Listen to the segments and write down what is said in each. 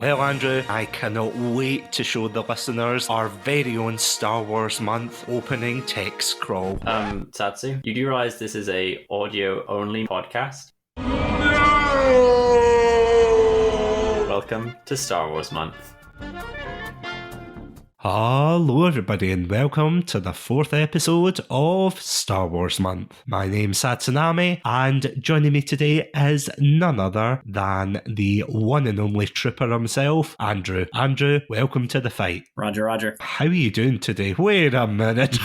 Well, Andrew, I cannot wait to show the listeners our very own Star Wars month opening text scroll. Satsu, you do realize this is a audio-only podcast? Welcome to Star Wars Month. Hello everybody and welcome to the 4th episode of Star Wars Month. My name's Satsunami and joining me today is none other than the one and only trooper himself, Andrew. Andrew, welcome to the fight. Roger, Roger. How are you doing today? Wait a minute.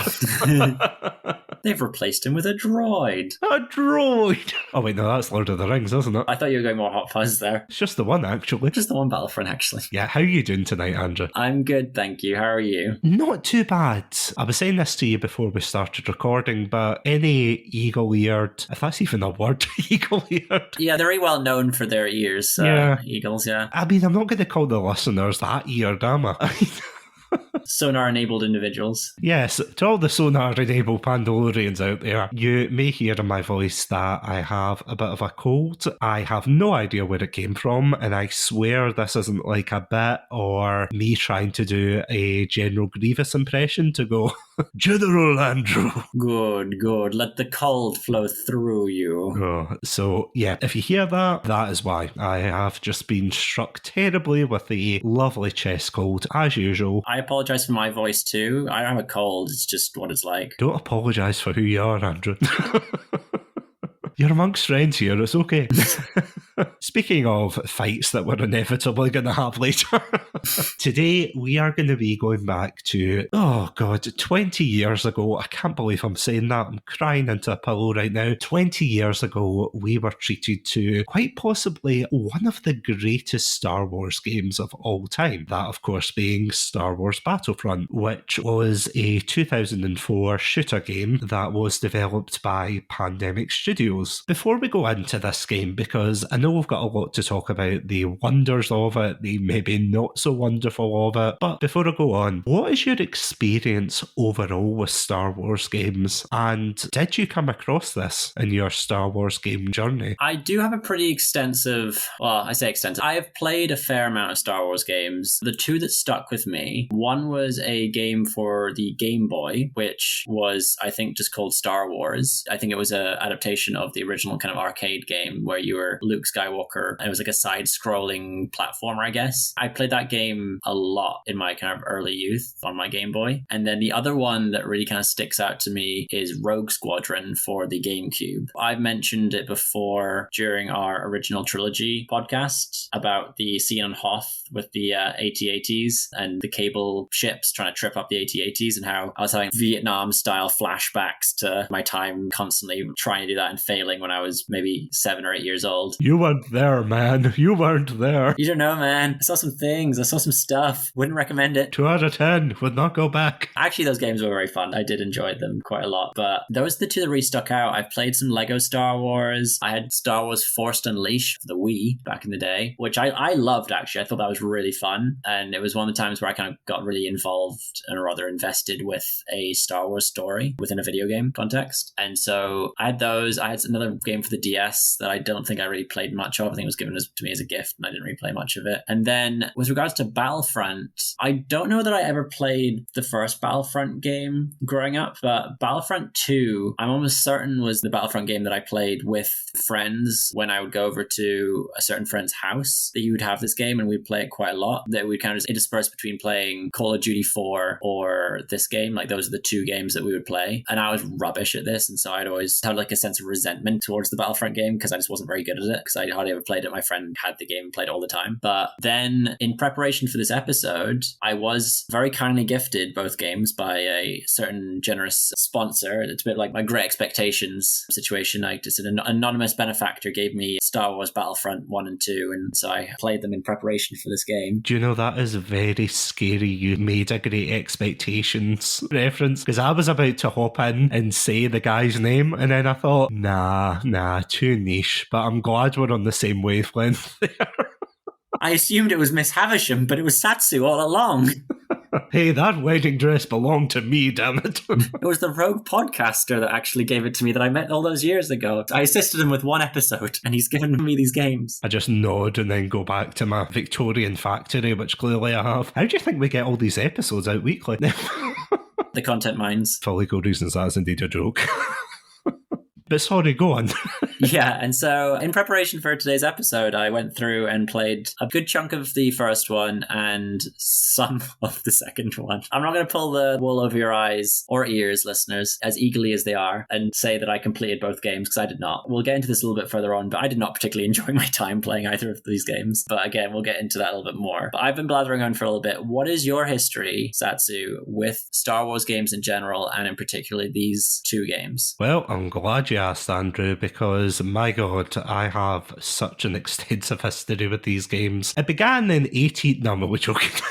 They've replaced him with a droid. A droid! Oh wait, no, that's Lord of the Rings, isn't it? I thought you were going more Hot Fuzz there. It's just the one, actually. Just the one Battlefront, actually. Yeah, how are you doing tonight, Andrew? I'm good, thank you. How are you? Not too bad. I was saying this to you before we started recording, but any eagle-eared, if that's even a word, eagle-eared. Yeah, they're very well known for their ears, Yeah. eagles, yeah. I mean, I'm not going to call the listeners that eared, am I? Sonar-enabled individuals. Yes, to all the sonar-enabled Pandalorians out there, you may hear in my voice that I have a bit of a cold. I have no idea where it came from, and I swear this isn't like a bit or me trying to do a General Grievous impression to go, General Andrew. Good. Let the cold flow through you. Oh, so, yeah, if you hear that, that is why. I have just been struck terribly with a lovely chest cold, as usual. I apologise for my voice too. I don't have a cold, it's just what it's like. Don't apologise for who you are, Andrew. You're amongst friends here, it's okay. Speaking of fights that we're inevitably going to have later, today we are going to be going back to, 20 years ago. I can't believe I'm saying that. I'm crying into a pillow right now. 20 years ago, we were treated to quite possibly one of the greatest Star Wars games of all time. That, of course, being Star Wars Battlefront, which was a 2004 shooter game that was developed by Pandemic Studios. Before we go into this game, because I know we've got a lot to talk about, the wonders of it, the maybe not so wonderful of it, but before I go on, what is your experience overall with Star Wars games, and did you come across this in your Star Wars game journey? I do have a pretty extensive, I have played a fair amount of Star Wars games. The two that stuck with me, one was a game for the Game Boy, which was, I think, just called Star Wars. I think it was an adaptation of the original kind of arcade game where you were Luke Skywalker, and it was like a side-scrolling platformer, I guess. I played that game a lot in my kind of early youth on my Game Boy. And then the other one that really kind of sticks out to me is Rogue Squadron for the GameCube. I've mentioned it before during our original trilogy podcast about the scene on Hoth with the AT-ATs and the cable ships trying to trip up the AT-ATs, and how I was having Vietnam-style flashbacks to my time constantly trying to do that and failing when I was maybe 7 or 8 years old. You weren't there, man. You weren't there. You don't know, man. I saw some things. I saw some stuff. Wouldn't recommend it. 2 out of 10. Would not go back. Actually, those games were very fun. I did enjoy them quite a lot. But those are the two that really stuck out. I've played some Lego Star Wars. I had Star Wars Force Unleashed for the Wii back in the day, which I loved, actually. I thought that was really fun. And it was one of the times where I kind of got really involved and rather invested with a Star Wars story within a video game context. And so I had those. I had another game for the DS that I don't think I really played much of. I think it was given to me as a gift and I didn't really play much of it. And then with regards to Battlefront, I don't know that I ever played the first Battlefront game growing up, but Battlefront 2, I'm almost certain was the Battlefront game that I played with friends when I would go over to a certain friend's house. That you would have this game and we'd play it quite a lot. That we'd kind of just intersperse between playing Call of Duty 4 or this game. Like those are the two games that we would play. And I was rubbish at this. And so I'd always had like a sense of resentment towards the Battlefront game because I just wasn't very good at it because I hardly ever played it. My friend had the game and played it all the time. But then in preparation for this episode, I was very kindly gifted both games by a certain generous sponsor. It's a bit like my Great Expectations situation. Like just an anonymous benefactor gave me Star Wars Battlefront 1 and 2, and so I played them in preparation for this game. Do you know, that is very scary. You made a Great Expectations reference, because I was about to hop in and say the guy's name, and then I thought, nah, too niche, but I'm glad we're on the same wavelength there. I assumed it was Miss Havisham, but it was Satsu all along. Hey, that wedding dress belonged to me, damn it. It was the rogue podcaster that actually gave it to me that I met all those years ago. I assisted him with one episode, and he's given me these games. I just nod and then go back to my Victorian factory, which clearly I have. How do you think we get all these episodes out weekly? The content mines. For legal reasons, that's indeed a joke. But sorry, go on. Yeah, and so in preparation for today's episode, I went through and played a good chunk of the first one and some of the second one. I'm not going to pull the wool over your eyes or ears, listeners, as eagerly as they are, and say that I completed both games, because I did not. We'll get into this a little bit further on, but I did not particularly enjoy my time playing either of these games. But again, we'll get into that a little bit more. But I've been blathering on for a little bit. What is your history, Satsu, with Star Wars games in general, and in particular these two games? Well, I'm glad you asked, Andrew, because my god, I have such an extensive history with these games. It began in 18... No, I'm only joking.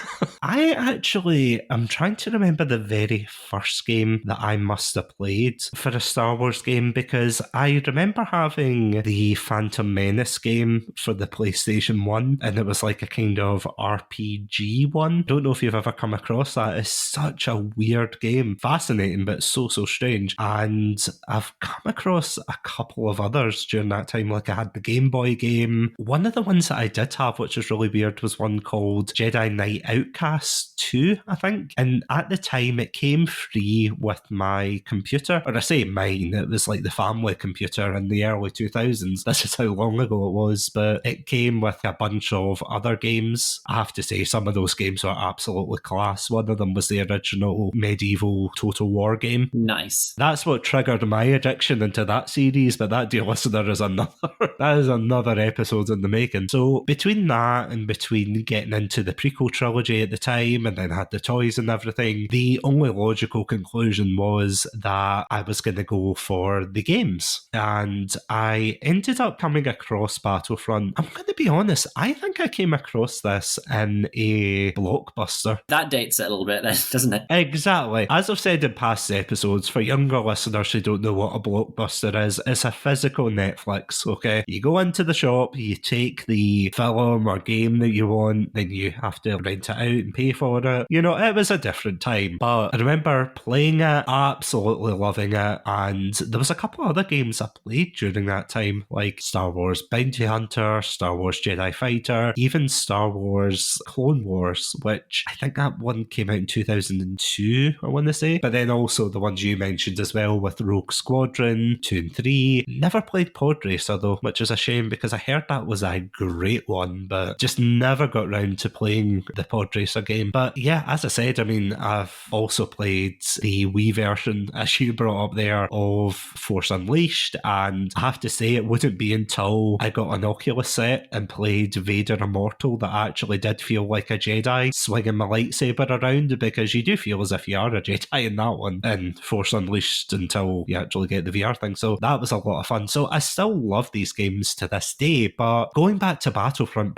I'm trying to remember the very first game that I must have played for a Star Wars game, because I remember having the Phantom Menace game for the PlayStation 1, and it was like a kind of RPG one. Don't know if you've ever come across that. It's such a weird game. Fascinating, but so strange. And I've come across a couple of others during that time. Like, I had the Game Boy game. One of the ones that I did have, which was really weird, was one called Jedi Knight Outcast 2, I think. And at the time, it came free with my computer. Or I say mine, it was like the family computer in the early 2000s. This is how long ago it was. But it came with a bunch of other games. I have to say, some of those games were absolutely class. One of them was the original medieval Total War game. Nice. That's what triggered my addiction into that series, but that, dear listener, is another episode in the making. So between that and between getting into the prequel trilogy at the time and then had the toys and everything, the only logical conclusion was that I was going to go for the games. And I ended up coming across Battlefront. I'm going to be honest, I think I came across this in a Blockbuster. That dates it a little bit then, doesn't it? Exactly. As I've said in past episodes, for younger listeners who don't know what a Blockbuster is, it's a physical Netflix, okay? You go into the shop, you take the film or game that you want, then you have to rent it out and pay for it. You know, it was a different time, but I remember playing it, absolutely loving it, and there was a couple of other games I played during that time, like Star Wars Bounty Hunter, Star Wars Jedi Fighter, even Star Wars Clone Wars, which I think that one came out in 2002, I want to say, but then also the ones you mentioned as well with Rogue Squadron 2 and 3. Never played Pod Racer though, which is a shame because I heard that was a great one, but just never got round to playing the Pod Racer game. But yeah, as I said, I mean, I've also played the Wii version, as you brought up there, of Force Unleashed, and I have to say it wouldn't be until I got an Oculus set and played Vader Immortal that I actually did feel like a Jedi swinging my lightsaber around, because you do feel as if you are a Jedi in that one, and Force Unleashed until you actually get the VR thing. So that was a lot of fun. So I still love these games to this day. But going back to Battlefront,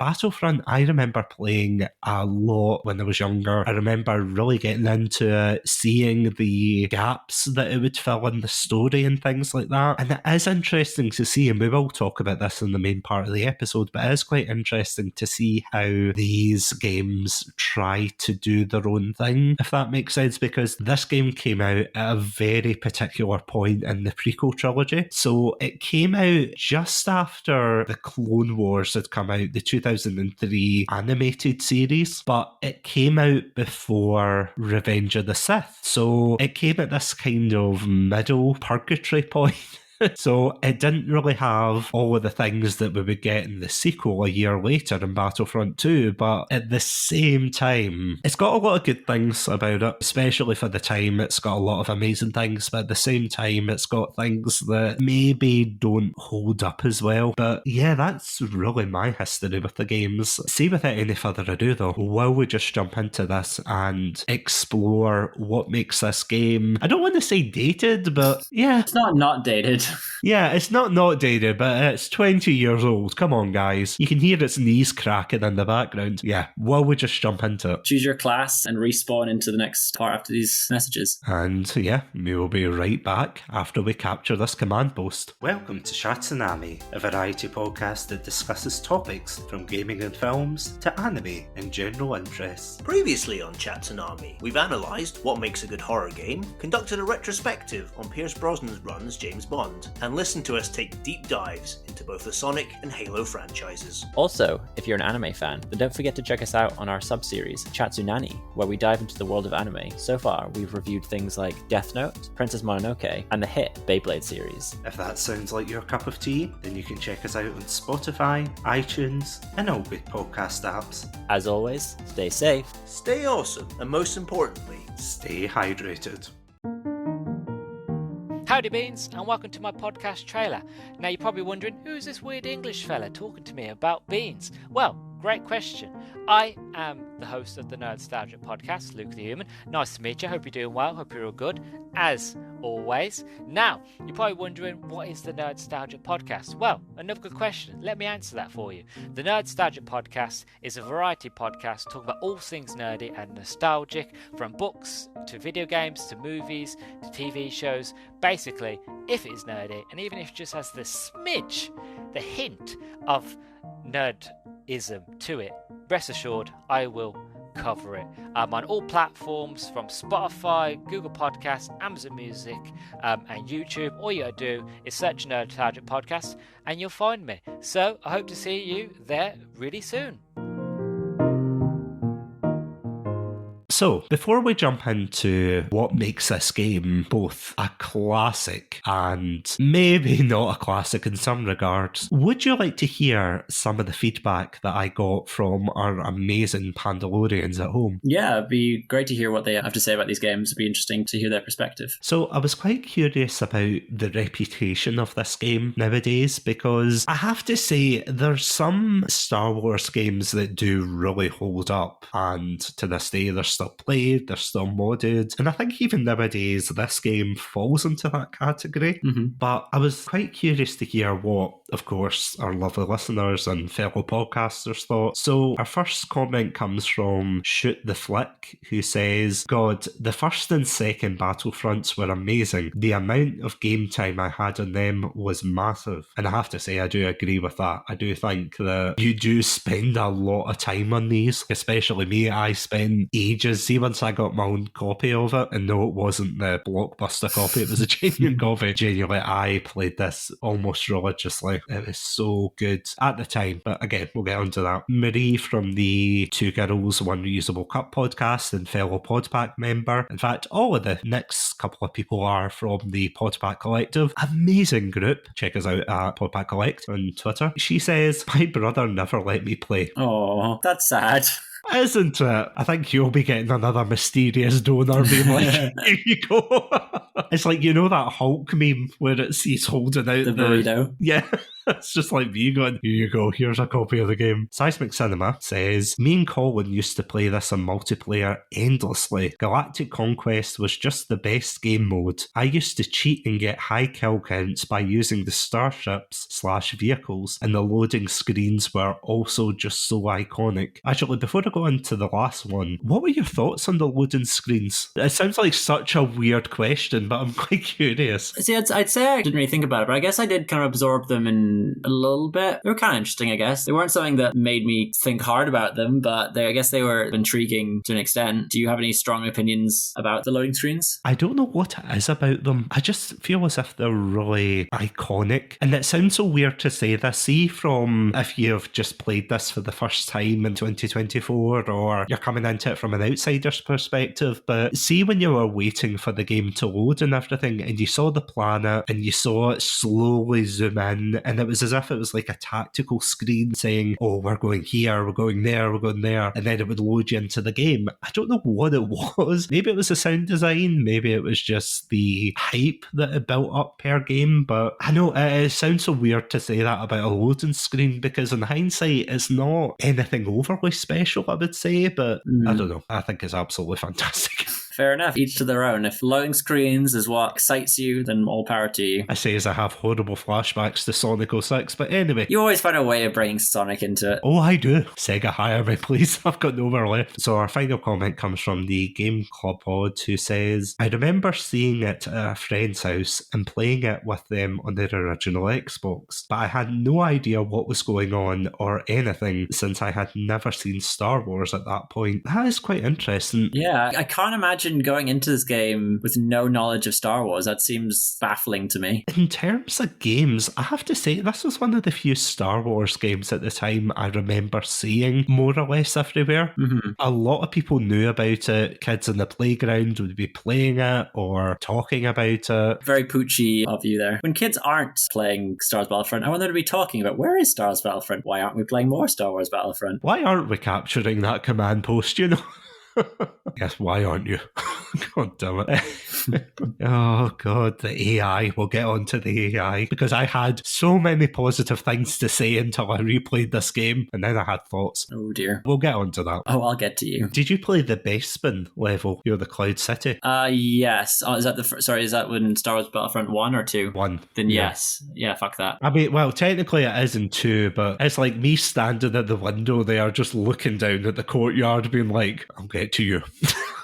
I remember playing a lot when I was younger. I remember really getting into it, seeing the gaps that it would fill in the story and things like that. And it is interesting to see, and we will talk about this in the main part of the episode, but it is quite interesting to see how these games try to do their own thing, if that makes sense, because this game came out at a very particular point in the prequel trilogy. So it came out just after the Clone Wars had come out, the 2003 animated series, but it came out before Revenge of the Sith. So it came at this kind of middle purgatory point. So it didn't really have all of the things that we would get in the sequel a year later in Battlefront 2, but at the same time, it's got a lot of good things about it, especially for the time. It's got a lot of amazing things, but at the same time, it's got things that maybe don't hold up as well. But yeah, that's really my history with the games. See, without any further ado though, will we just jump into this and explore what makes this game, I don't want to say dated, but yeah. It's not dated. Yeah, it's not dated, but it's 20 years old. Come on, guys. You can hear its knees cracking in the background. Yeah, well, we just jump into it. Choose your class and respawn into the next part after these messages. And yeah, we will be right back after we capture this command post. Welcome to Chatsunami, a variety podcast that discusses topics from gaming and films to anime and general interests. Previously on Chatsunami, we've analysed what makes a good horror game, conducted a retrospective on Pierce Brosnan's run as James Bond, and listened to us take deep dives into both the Sonic and Halo franchises. Also, if you're an anime fan, then don't forget to check us out on our sub-series, Chatsunami, where we dive into the world of anime. So far, we've reviewed things like Death Note, Princess Mononoke, and the hit Beyblade series. If that sounds like your cup of tea, then you can check us out on Spotify, iTunes, and all good podcast apps. As always, stay safe. Stay awesome, and most importantly, stay hydrated. Howdy Beans, and welcome to my podcast trailer. Now you're probably wondering, who's this weird English fella talking to me about beans? Well, great question. I am the host of the Nerdstalgic podcast, Luke the Human. Nice to meet you, hope you're doing well, hope you're all good, as always. Now, you're probably wondering, what is the Nerdstalgic podcast? Well, another good question, let me answer that for you. The Nerdstalgic podcast is a variety podcast talking about all things nerdy and nostalgic, from books to video games to movies to TV shows. Basically, if it is nerdy, and even if it just has the smidge, the hint of nerdism to it, rest assured I will cover it. I'm on all platforms from Spotify, Google Podcasts, Amazon Music, and YouTube. All you gotta do is search Nerdstalgic Podcast and you'll find me. So I hope to see you there really soon. So, before we jump into what makes this game both a classic and maybe not a classic in some regards, would you like to hear some of the feedback that I got from our amazing Pandalorians at home? Yeah, it'd be great to hear what they have to say about these games. It'd be interesting to hear their perspective. So, I was quite curious about the reputation of this game nowadays, because I have to say there's some Star Wars games that do really hold up, and to this day they're still played, they're still modded, and I think even nowadays this game falls into that category. But I was quite curious to hear what, of course, our lovely listeners and fellow podcasters thought. So our first comment comes from Shoot the Flick, who says, God, the first and second Battlefronts were amazing. The amount of game time I had on them was massive. And I have to say, I do agree with that. I do think that you do spend a lot of time on these, especially me. I spent ages. See, once I got my own copy of it, and no, it wasn't the Blockbuster copy, it was a genuine copy. Genuinely, I played this almost religiously. It was so good at the time, but again, we'll get onto that. Marie from the Two Girls, One Reusable Cup podcast and fellow Podpack member. In fact, all of the next couple of people are from the Podpack Collective. Amazing group. Check us out at Podpack Collect on Twitter. She says, my brother never let me play. Oh, that's sad. Isn't it? I think you'll be getting another mysterious donor being like, here you go. It's like, you know that Hulk meme where he's holding out the burrito? Yeah. It's just like me going, here you go, here's a copy of the game. Seismic Cinema says, me and Colin used to play this on multiplayer endlessly. Galactic Conquest was just the best game mode. I used to cheat and get high kill counts by using the starships/vehicles, and the loading screens were also just so iconic. Actually, before I go on to the last one, what were your thoughts on the loading screens? It sounds like such a weird question, but I'm quite curious. See, I'd say I didn't really think about it, but I guess I did kind of absorb them in a little bit. They were kind of interesting, I guess. They weren't something that made me think hard about them, but I guess they were intriguing to an extent. Do you have any strong opinions about the loading screens? I don't know what it is about them. I just feel as if they're really iconic. And it sounds so weird to say this. See, from if you've just played this for the first time in 2024, or you're coming into it from an outsider's perspective, but see when you were waiting for the game to load and everything, and you saw the planet, and you saw it slowly zoom in, and it was as if it was like a tactical screen saying, oh, we're going here, we're going there, we're going there, and then it would load you into the game. I don't know what it was. Maybe it was the sound design, maybe it was just the hype that it built up per game, but I know it sounds so weird to say that about a loading screen, because in hindsight, it's not anything overly special, I would say, but I don't know. I think it's absolutely fantastic. Fair enough. Each to their own. If loading screens is what excites you, then all power to you. I say as I have horrible flashbacks to Sonic 06, but anyway. You always find a way of bringing Sonic into it. Oh, I do. Sega, hire me, please. I've got nowhere left. So our final comment comes from the Game Club Pod, who says, I remember seeing it at a friend's house and playing it with them on their original Xbox, but I had no idea what was going on or anything since I had never seen Star Wars at that point. That is quite interesting. Yeah, I can't imagine going into this game with no knowledge of Star Wars. That seems baffling to me. In terms of games, I have to say this was one of the few Star Wars games at the time I remember seeing more or less everywhere. Mm-hmm. A lot of people knew about it. Kids in the playground would be playing it or talking about it. Very poochy of you there. When kids aren't playing Star Wars Battlefront, I want them to be talking about, where is Star Wars Battlefront? Why aren't we playing more Star Wars Battlefront? Why aren't we capturing that command post, you know? Yes, why aren't you? God damn it. Oh, God, the AI. We'll get on to the AI, because I had so many positive things to say until I replayed this game, and then I had thoughts. Oh, dear. We'll get on to that. Oh, I'll get to you. Did you play the Bespin level? You're the Cloud City? Yes. Oh, is that when Star Wars Battlefront 1 or 2? 1. Then Yeah. yes. Yeah, fuck that. I mean, well, technically it is in 2, but it's like me standing at the window there, just looking down at the courtyard, being like, I'll get to you.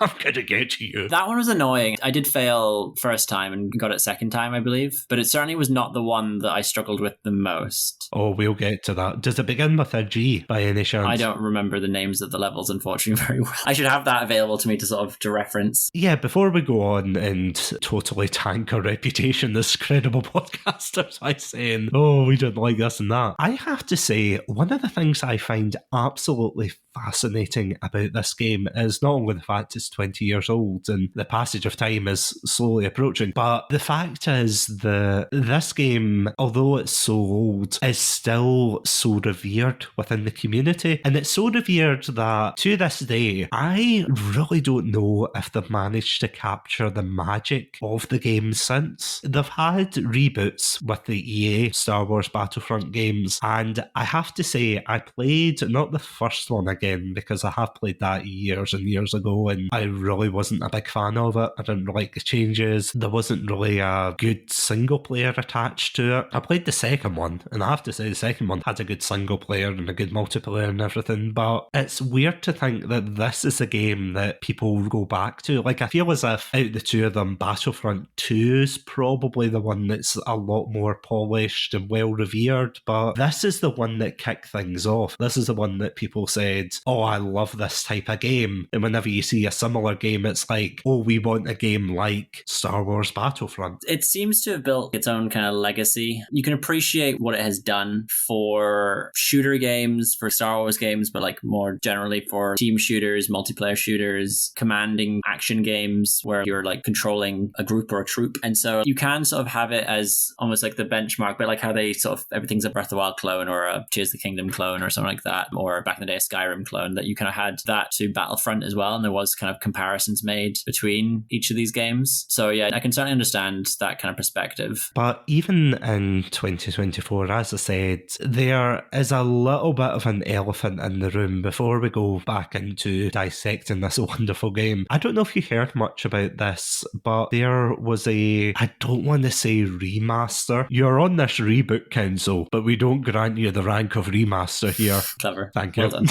I'm going to get to you. That one was annoying. I did fail first time and got it second time, I believe. But it certainly was not the one that I struggled with the most. Oh, we'll get to that. Does it begin with a G by any chance? I don't remember the names of the levels, unfortunately, very well. I should have that available to me to reference. Yeah, before we go on and totally tank our reputation as credible podcasters by saying, oh, we didn't like this and that, I have to say, one of the things I find absolutely fascinating about this game is not only the fact it's 20 years old and the passage of time is slowly approaching, but the fact is that this game, although it's so old, is still so revered within the community. And it's so revered that to this day, I really don't know if they've managed to capture the magic of the game since. They've had reboots with the EA Star Wars Battlefront games, and I have to say, I played not the first one again, because I have played that years and years ago, and I really wasn't a big fan of it. I didn't like the changes. There wasn't really a good single player attached to it. I played the second one, and I have to say the second one had a good single player and a good multiplayer and everything, but it's weird to think that this is a game that people go back to. Like, I feel as if out of the two of them, Battlefront 2 is probably the one that's a lot more polished and well revered, but this is the one that kicked things off. This is the one that people said, oh, I love this type of game. And whenever you see a similar game, it's like, oh, we want a game like Star Wars Battlefront. It seems to have built its own kind of legacy. You can appreciate what it has done for shooter games, for Star Wars games, but like more generally for team shooters, multiplayer shooters, commanding action games where you're like controlling a group or a troop. And so you can sort of have it as almost like the benchmark, but like how they sort of, everything's a Breath of the Wild clone or a Tears of the Kingdom clone or something like that, or back in the day a Skyrim clone, that you kind of had that to Battlefront as well, and there was kind of comparisons made between each of these games. So yeah, I can certainly understand that kind of perspective. But even in 2024, as I said, there is a little bit of an elephant in the room before we go back into dissecting this wonderful game. I don't know if you heard much about this, but there was I don't want to say remaster. You're on this reboot council, but we don't grant you the rank of remaster here. Clever. Thank you. Well done.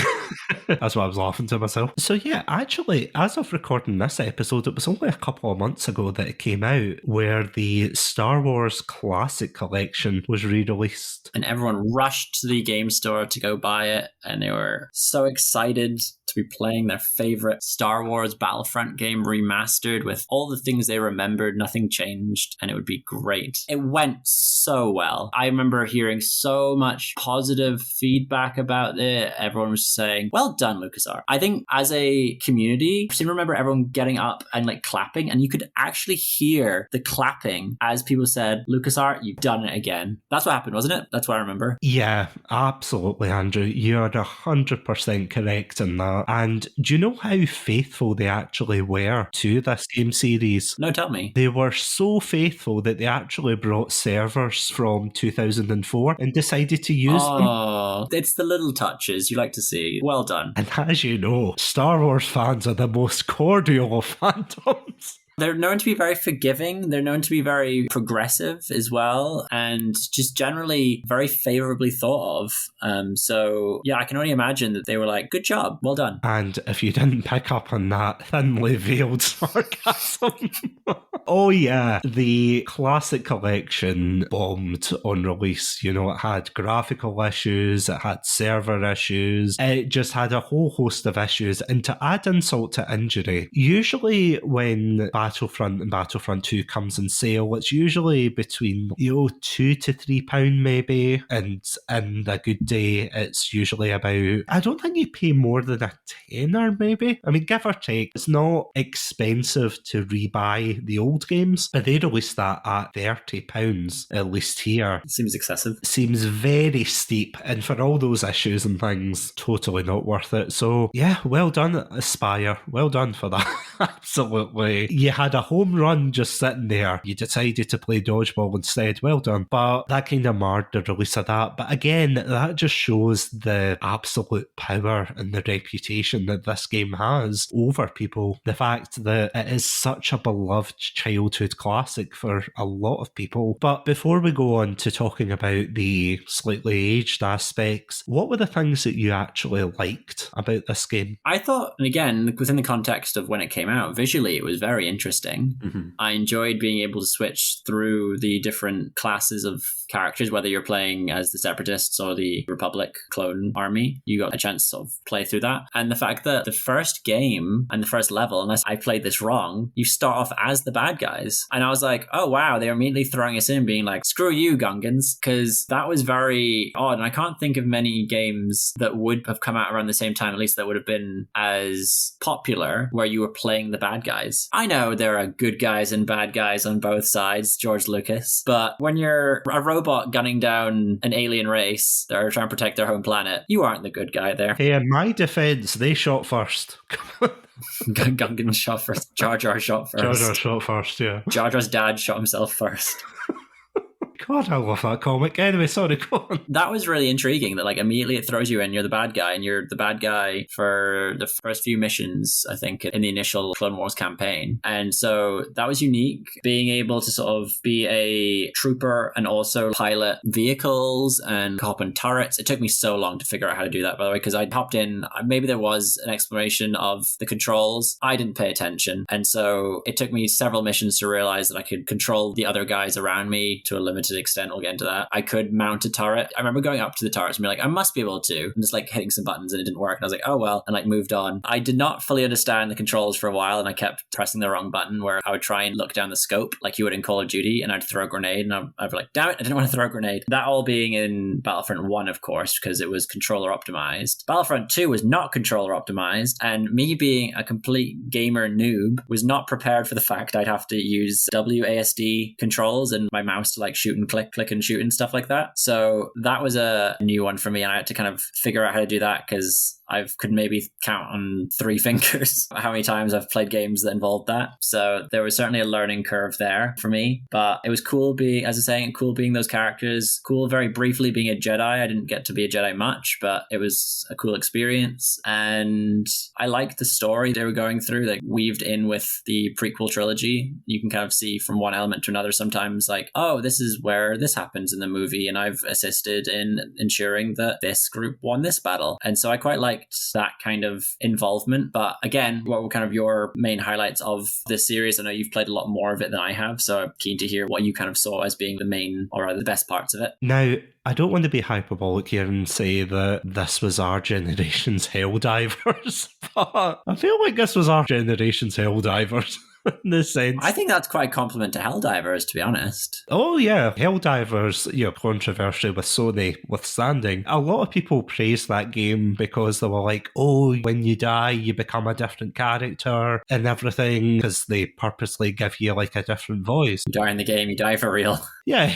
That's why I was laughing to myself. So yeah, actually, as of recording this episode, it was only a couple of months ago that it came out, where the Star Wars Classic Collection was re-released. And everyone rushed to the game store to go buy it, and they were so excited to be playing their favorite Star Wars Battlefront game remastered with all the things they remembered, nothing changed, and it would be great. It went so well. I remember hearing so much positive feedback about it. Everyone was saying, well done, LucasArts. I think as a community, I seem to remember everyone getting up and like clapping, and you could actually hear the clapping as people said, LucasArts, you've done it again. That's what happened, wasn't it? That's what I remember. Yeah, absolutely, Andrew. You're 100% correct in that. that. And do you know how faithful they actually were to this game series? No, tell me. They were so faithful that they actually brought servers from 2004 and decided to use them. Oh, it's the little touches you like to see. Well done. And as you know, Star Wars fans are the most cordial of fandoms. They're known to be very forgiving. They're known to be very progressive as well, and just generally very favorably thought of. So, yeah, I can only imagine that they were like, good job, well done. And if you didn't pick up on that thinly veiled sarcasm... Oh, yeah, the Classic Collection bombed on release. You know, it had graphical issues, it had server issues, it just had a whole host of issues. And to add insult to injury, usually when Battlefront and Battlefront 2 comes on sale, it's usually between, £2 to £3 maybe, and in a good day, it's usually about, I don't think you pay more than a tenner maybe. I mean, give or take, it's not expensive to rebuy the old games, but they released that at £30, at least here. It seems excessive. Seems very steep, and for all those issues and things, totally not worth it. So yeah, well done, Aspire. Well done for that. Absolutely. You had a home run just sitting there. You decided to play dodgeball instead. Well done. But that kind of marred the release of that. But again, that just shows the absolute power and the reputation that this game has over people. The fact that it is such a beloved childhood classic for a lot of people. But before we go on to talking about the slightly aged aspects, what were the things that you actually liked about this game? I thought, and again, within the context of when it came out, visually it was very interesting. Mm-hmm. I enjoyed being able to switch through the different classes of characters, whether you're playing as the Separatists or the Republic clone army. You got a chance to sort of play through that. And the fact that the first game and the first level, unless I played this wrong, you start off as the bad guys. And I was like, oh wow, they're immediately throwing us in, being like, screw you, Gungans, because that was very odd. And I can't think of many games that would have come out around the same time, at least that would have been as popular, where you were playing the bad guys. I know there are good guys and bad guys on both sides, George Lucas, but when you're a robot gunning down an alien race that are trying to protect their home planet, you aren't the good guy there. Hey, in my defense, they shot first. Gungan shot first. Jar Jar shot first. Jar Jar shot first, yeah. Jar Jar's dad shot himself first. God, I love that comic. Anyway, sorry, go on. That was really intriguing, that like immediately it throws you in, you're the bad guy, and you're the bad guy for the first few missions, I think, in the initial Clone Wars campaign. And so that was unique, being able to sort of be a trooper and also pilot vehicles and hop on turrets. It took me so long to figure out how to do that, by the way, because I hopped in, maybe there was an explanation of the controls. I didn't pay attention. And so it took me several missions to realize that I could control the other guys around me to a limited extent. We'll get into that. I could mount a turret. I remember going up to the turrets and being like, I must be able to, and just like hitting some buttons, and it didn't work. And I was like, oh well, and like moved on. I did not fully understand the controls for a while, and I kept pressing the wrong button, where I would try and look down the scope like you would in Call of Duty, and I'd throw a grenade, and I'd be like, damn it, I didn't want to throw a grenade. That all being in Battlefront 1, of course, because it was controller optimized. Battlefront 2 was not controller optimized, and me being a complete gamer noob was not prepared for the fact I'd have to use WASD controls and my mouse to like shoot and click and shoot and stuff like that. So that was a new one for me, and I had to kind of figure out how to do that, because I could maybe count on 3 fingers how many times I've played games that involved that. So there was certainly a learning curve there for me, but it was cool being, as I was saying, cool being those characters, cool very briefly being a Jedi. I didn't get to be a Jedi much, but it was a cool experience. And I liked the story they were going through, like weaved in with the prequel trilogy. You can kind of see from one element to another sometimes, like, oh, this is where this happens in the movie, and I've assisted in ensuring that this group won this battle. And so I quite liked that kind of involvement. But again, what were kind of your main highlights of this series? I know you've played a lot more of it than I have, so I'm keen to hear what you kind of saw as being the main or the best parts of it. Now, I don't want to be hyperbolic here and say that this was our generation's Helldivers, but I feel like this was our generation's Helldivers. In this sense. I think that's quite a compliment to Helldivers, to be honest. Oh yeah, Helldivers, controversy with Sony withstanding. A lot of people praised that game because they were like, oh, when you die, you become a different character and everything, because they purposely give you like a different voice. You die in the game, you die for real. Yeah.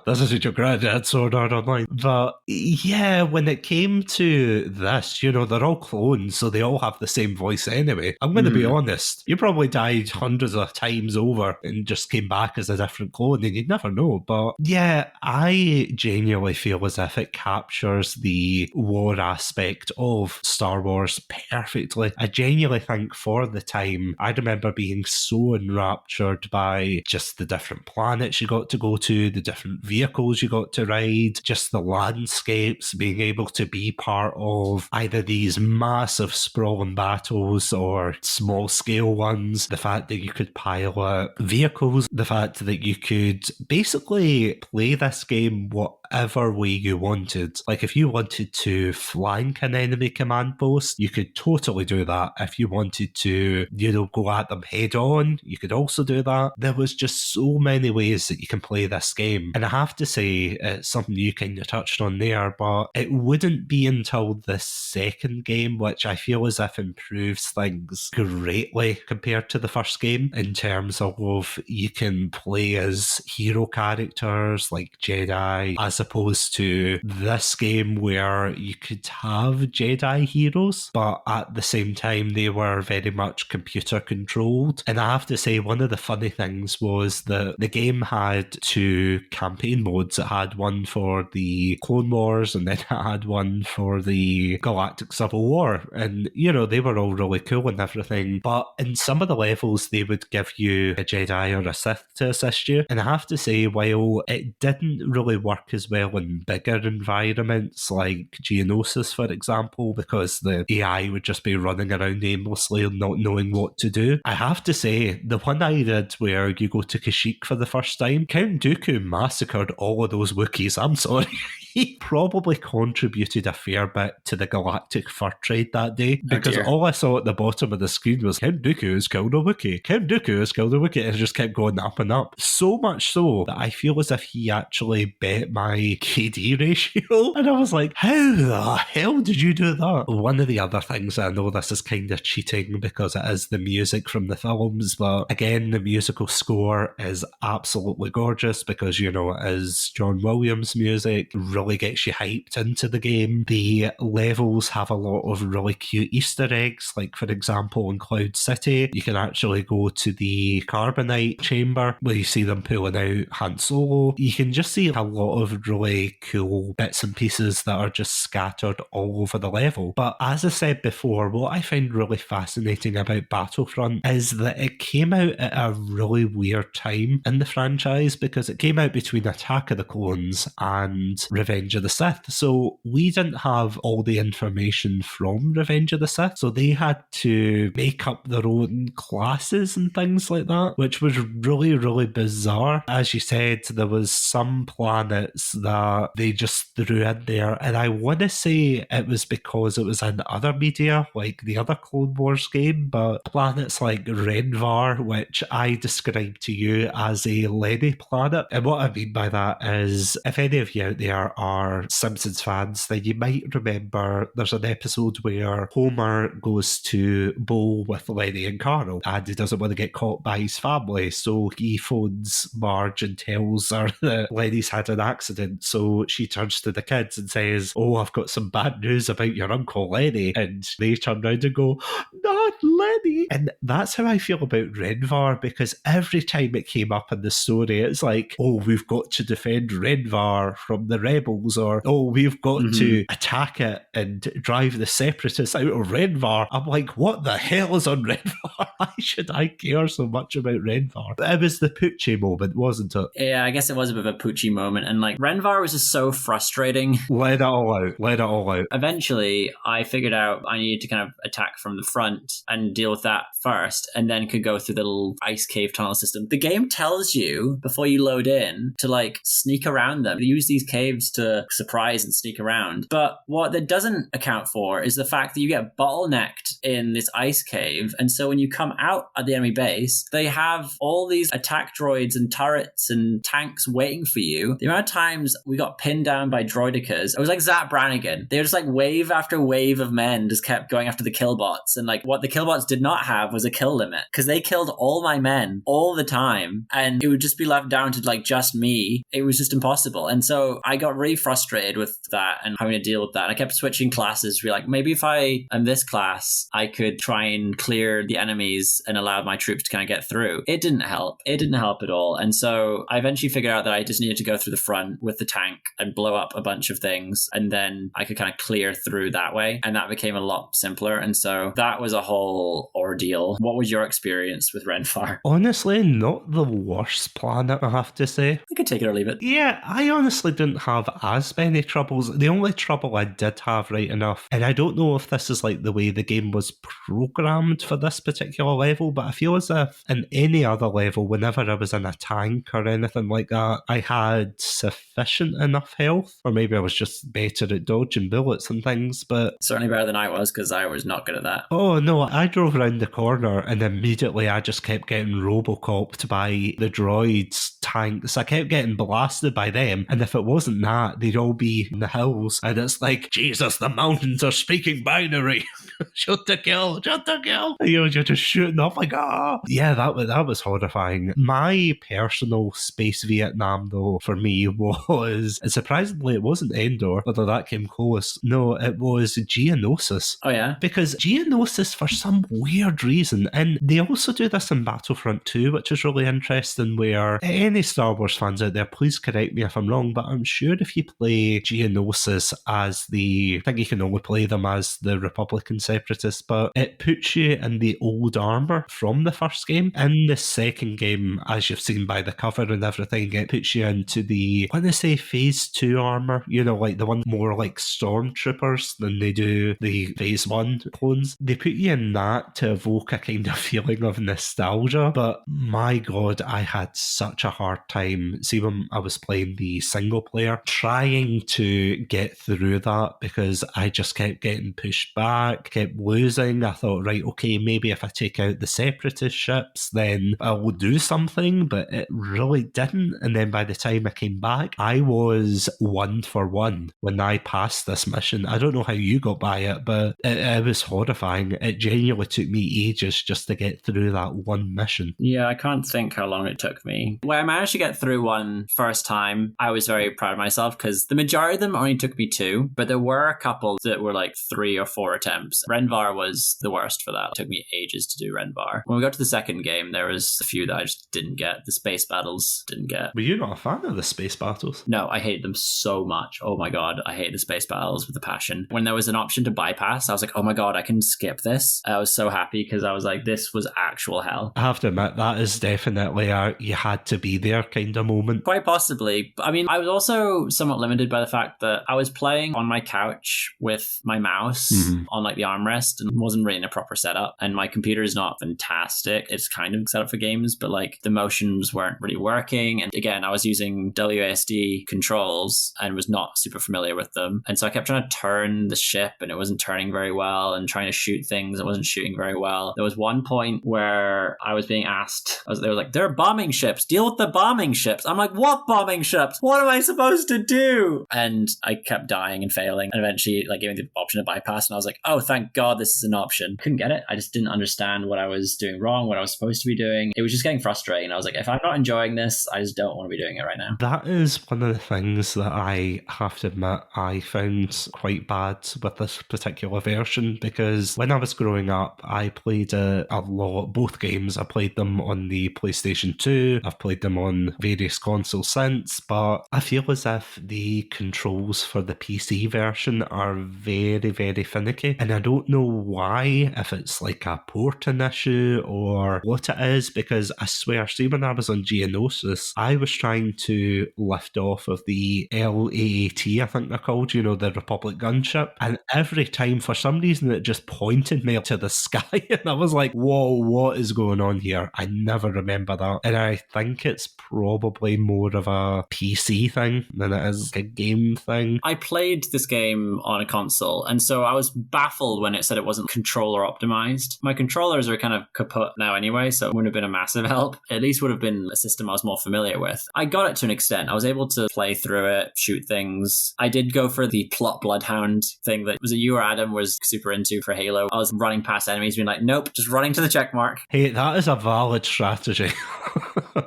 This is your granddad's Sword Art Online. But yeah, when it came to this, they're all clones, so they all have the same voice anyway. I'm going to be honest, you probably died hundreds of times over and just came back as a different clone, and you'd never know. But yeah, I genuinely feel as if it captures the war aspect of Star Wars perfectly. I genuinely think for the time, I remember being so enraptured by just the different planets you got to go to, the different vehicles you got to ride, just the landscapes, being able to be part of either these massive sprawling battles or small scale ones, the fact that you could pilot vehicles, the fact that you could basically play this game whatever way you wanted. Like if you wanted to flank an enemy command post, you could totally do that. If you wanted to, go at them head on, you could also do that. There was just so many ways that you can play this game. And I have to say, it's something you kind of touched on there, but it wouldn't be until the second game, which I feel as if improves things greatly compared to the first game, in terms of you can play as hero characters like Jedi, as opposed to this game where you could have Jedi heroes, but at the same time they were very much computer controlled. And I have to say, one of the funny things was that the game had two campaign modes. It had one for the Clone Wars and then it had one for the Galactic Civil War, and they were all really cool and everything, but in some of the levels they would give you a Jedi or a Sith to assist you. And I have to say, while it didn't really work as well in bigger environments like Geonosis, for example, because the AI would just be running around aimlessly and not knowing what to do, I have to say, the one I did where you go to Kashyyyk for the first time, Count Dooku massacred all of those Wookiees. I'm sorry. He probably contributed a fair bit to the galactic fur trade that day, because all I saw at the bottom of the screen was Count Dooku has killed a Wookiee. Count Dooku has killed a Wookiee, and it just kept going up and up. So much so that I feel as if he actually bet my KD ratio. And I was like, how the hell did you do that? One of the other things, I know this is kind of cheating because it is the music from the films, but again, the musical score is absolutely gorgeous because, it is John Williams music, really gets you hyped into the game. The levels have a lot of really cute Easter eggs, like for example in Cloud City, you can actually go to the Carbonite chamber where you see them pulling out Han Solo. You can just see a lot of really cool bits and pieces that are just scattered all over the level. But as I said before, what I find really fascinating about Battlefront is that it came out at a really weird time in the franchise, because it came out between Attack of the Clones and Revenge of the Sith. So we didn't have all the information from Revenge of the Sith, so they had to make up their own classes and things like that, which was really, really bizarre. As you said, there was some planets that they just threw in there, and I want to say it was because it was in other media, like the other Clone Wars game, but planets like Renvar, which I described to you as a Lenny planet. And what I mean by that is, if any of you out there are Simpsons fans, then you might remember there's an episode where Homer goes to bowl with Lenny and Carl, and he doesn't want to get caught by his family, so he phones Marge and tells her that Lenny's had an accident. So she turns to the kids and says, "Oh, I've got some bad news about your Uncle Lenny," and they turn around and go, "Not Lenny." And that's how I feel about Renvar, because every time it came up in the story, it's like, oh, we've got to defend Renvar from the rebels, or oh, we've got to attack it and drive the separatists out of Renvar. I'm like, what the hell is on Renvar? Why should I care so much about Renvar? But it was the Poochie moment, wasn't it? Yeah, I guess it was a bit of a Poochie moment, and like Renvar was just so frustrating. Let it all out. Let it all out. Eventually, I figured out I needed to kind of attack from the front and deal with that first, and then could go through the little ice cave tunnel system. The game tells you before you load in to like sneak around them. Use these caves to surprise and sneak around. But what that doesn't account for is the fact that you get bottlenecked in this ice cave, and so when you come out at the enemy base, they have all these attack droids and turrets and tanks waiting for you. The amount of times we got pinned down by droidicas, it was like Zap Brannigan. They were just like wave after wave of men just kept going after the killbots, and like what the killbots mods did not have was a kill limit, because they killed all my men all the time, and it would just be left down to like just me. It was just impossible. And so I got really frustrated with that and having to deal with that. I kept switching classes to be like, maybe if I am this class, I could try and clear the enemies and allow my troops to kind of get through. It didn't help. It didn't help at all. And so I eventually figured out that I just needed to go through the front with the tank and blow up a bunch of things, and then I could kind of clear through that way. And that became a lot simpler. And so that was a whole ordeal. What was your experience with Renfar? Honestly, not the worst planet, I have to say. I could take it or leave it. Yeah, I honestly didn't have as many troubles. The only trouble I did have, right enough, and I don't know if this is like the way the game was programmed for this particular level, but I feel as if in any other level, whenever I was in a tank or anything like that, I had sufficient enough health, or maybe I was just better at dodging bullets and things, but... Certainly better than I was, because I was not good at that. Oh no, I drove around the corner and immediately I just kept getting Robocopped by the droids tanks. I kept getting blasted by them, and if it wasn't that, they'd all be in the hills, and it's like, Jesus, the mountains are speaking binary. Shoot to kill, shoot to kill. You know, you're just shooting off like, ah. Yeah, that was horrifying. My personal space Vietnam, though, for me was, and surprisingly, it wasn't Endor, although that came close. No, it was Geonosis. Oh, yeah? Because Geonosis, for some weird reason, and they also do this in Battlefront 2, which is really interesting, where any Star Wars fans out there, please correct me if I'm wrong, but I'm sure if you play Geonosis as I think you can only play them as the Republican separatists, but it puts you in the old armour from the first game. In the second game, as you've seen by the cover and everything, it puts you into the, when they say Phase 2 armour, you know, like the one more like Stormtroopers than they do the Phase 1 clones. They put you in that to evoke a kind of feeling of nostalgia, but my god, I had such a hard time, see when I was playing the single player, trying to get through that, because I just kept getting pushed back, kept losing. I thought, right, okay, maybe if I take out the separatist ships, then I will do something, but it really didn't. And then by the time I came back, I was 1 for 1 when I passed this mission. I don't know how you got by it, but it was horrifying. It genuinely took me ages just to get through that one mission. Yeah, I can't think how long it took me. When I managed to get through one first time, I was very proud of myself, because the majority of them only took me 2, but there were a couple that were like 3 or 4 attempts. Renvar was the worst for that. It took me ages to do Renvar. When we got to the second game, there was a few that I just didn't get. The space battles didn't get. Were you not a fan of the space battles? No, I hate them so much. Oh my god, I hate the space battles with a passion. When there was an option to bypass, I was like, oh my god, I can skip this. I was so happy, because I was like, this was actual hell. I have to admit, that is definitely a you had to be there kind of moment. Quite possibly. I mean, I was also somewhat limited by the fact that I was playing on my couch with my mouse on like the armrest, and wasn't really in a proper setup. And my computer is not fantastic. It's kind of set up for games, but like the motions weren't really working. And again, I was using WASD controls and was not super familiar with them. And so I kept trying to turn the ship, and it wasn't turning very well, and trying to shoot things, it wasn't shooting very well. There was one point where I was being asked, they were like, there are bombing ships, deal with the bombing ships. I'm like, what bombing ships? What am I supposed to do? And I kept dying and failing, and eventually like gave me the option to bypass, and I was like, oh, thank god this is an option. Couldn't get it. I just didn't understand what I was doing wrong, what I was supposed to be doing. It was just getting frustrating. I was like, if I'm not enjoying this, I just don't want to be doing it right now. That is one of the things that I have to admit I found quite bad with this particular version, because when I was growing up, I played a lot, both games. I played them on the PlayStation 2, I've played them on various consoles since, but I feel as if the controls for the PC version are very, very finicky, and I don't know why, if it's like a porting issue or what it is, because I swear, see when I was on Geonosis, I was trying to lift off of the LAAT, I think they're called, you know, the Republic gunship, and every time, for some reason, it just pointed me up to the sky, and I was like, whoa, what is going on here? I never remember that, and I think it's probably more of a PC thing than it is a game thing. I played this game on a console, and so I was baffled when it said it wasn't controller optimized. My controllers are kind of kaput now anyway, so it wouldn't have been a massive help. At least would have been a system I was more familiar with. I got it to an extent. I was able to play through it, shoot things. I did go for the plot bloodhound thing that was a you or Adam was super into for Halo. I was running past past enemies, being like, nope, just running to the check mark. Hey, that is a valid strategy.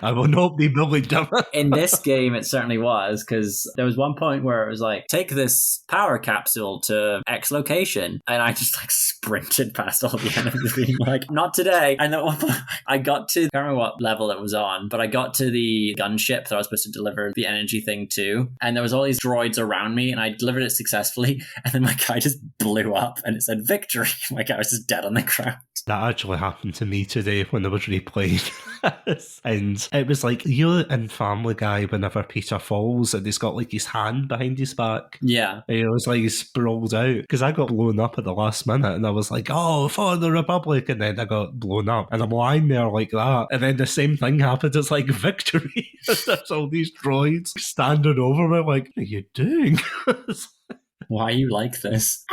I will not be bullied down. In this game, it certainly was, because there was one point where it was like, take this power capsule to X location. And I just like sprinted past all the enemies being like, not today. And at one point, I got to, I can't remember what level it was on, but I got to the gunship that I was supposed to deliver the energy thing to. And there was all these droids around me and I delivered it successfully. And then my guy just blew up and it said victory. My guy was just dead on the ground. That actually happened to me today when I was replaying. And it was like, you know, in Family Guy, whenever Peter falls and he's got like his hand behind his back. Yeah. And it was like he sprawled out. Because I got blown up at the last minute and I was like, oh, for the Republic. And then I got blown up. And I'm lying there like that. And then the same thing happened. It's like victory. There's all these droids standing over me like, what are you doing? Why are you like this?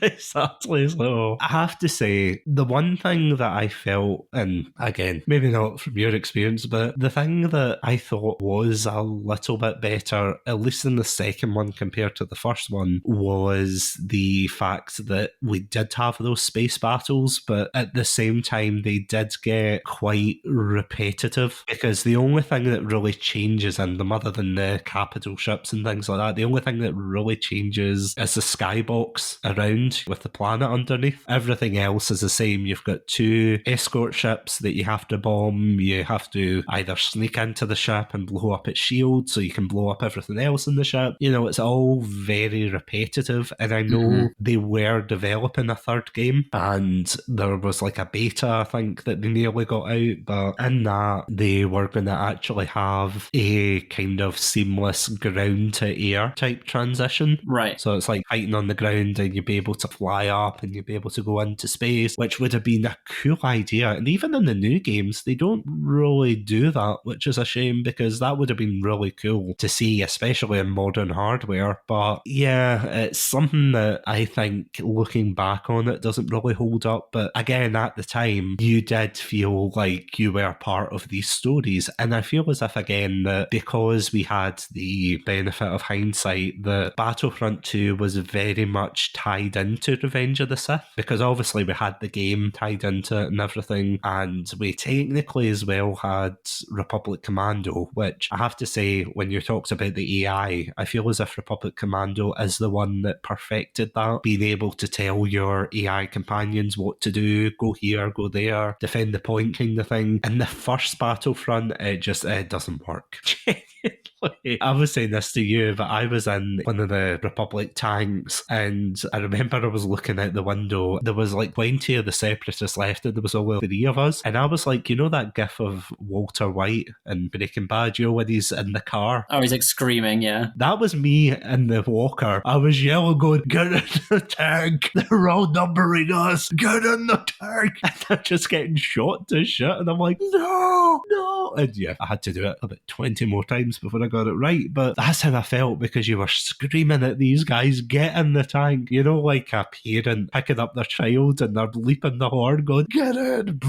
Exactly. So I have to say, the one thing that I felt, and again, maybe not from your experience, but the thing that I thought was a little bit better, at least in the second one compared to the first one, was the fact that we did have those space battles, but at the same time, they did get quite repetitive, because the only thing that really changes in them, other than the capital ships and things like that, the only thing that really changes is the skybox around with the planet underneath. Everything else is the same. You've got 2 escort ships that you have to bomb. You have to either sneak into the ship and blow up its shield so you can blow up everything else in the ship. You know, it's all very repetitive. And I know they were developing a third game and there was like a beta, I think, that they nearly got out. But in that, they were going to actually have a kind of seamless ground to air type transition. Right. So it's like fighting on the ground and you'd be able to fly up and you'd be able to go into space, which would have been a cool idea. And even in the new games, they don't really do that, which is a shame, because that would have been really cool to see, especially in modern hardware. But yeah, it's something that I think, looking back on it, doesn't really hold up. But again, at the time, you did feel like you were part of these stories. And I feel as if, again, that because we had the benefit of hindsight, that Battlefront 2 was very much tied into Revenge of the Sith, because obviously we had the game tied into it and everything, and we technically as well had Republic Commando, which I have to say, when you talked about the AI, I feel as if Republic Commando is the one that perfected that, being able to tell your AI companions what to do, go here, go there, defend the point kind of thing. In the first Battlefront, it doesn't work. I was saying this to you, but I was in one of the Republic tanks and I remember I was looking out the window. There was like 20 of the separatists left and there was only 3 of us. And I was like, you know that gif of Walter White in Breaking Bad, you know, when he's in the car? Oh, he's like screaming, yeah. That was me in the walker. I was yelling, going, get in the tank. They're all numbering us. Get in the tank. And I'm just getting shot to shit. And I'm like, no. And yeah, I had to do it about 20 more times before I got it right. But that's how I felt, because you were screaming at these guys, get in the tank. You know, like a parent picking up their child and they're leaping the horn going, get in.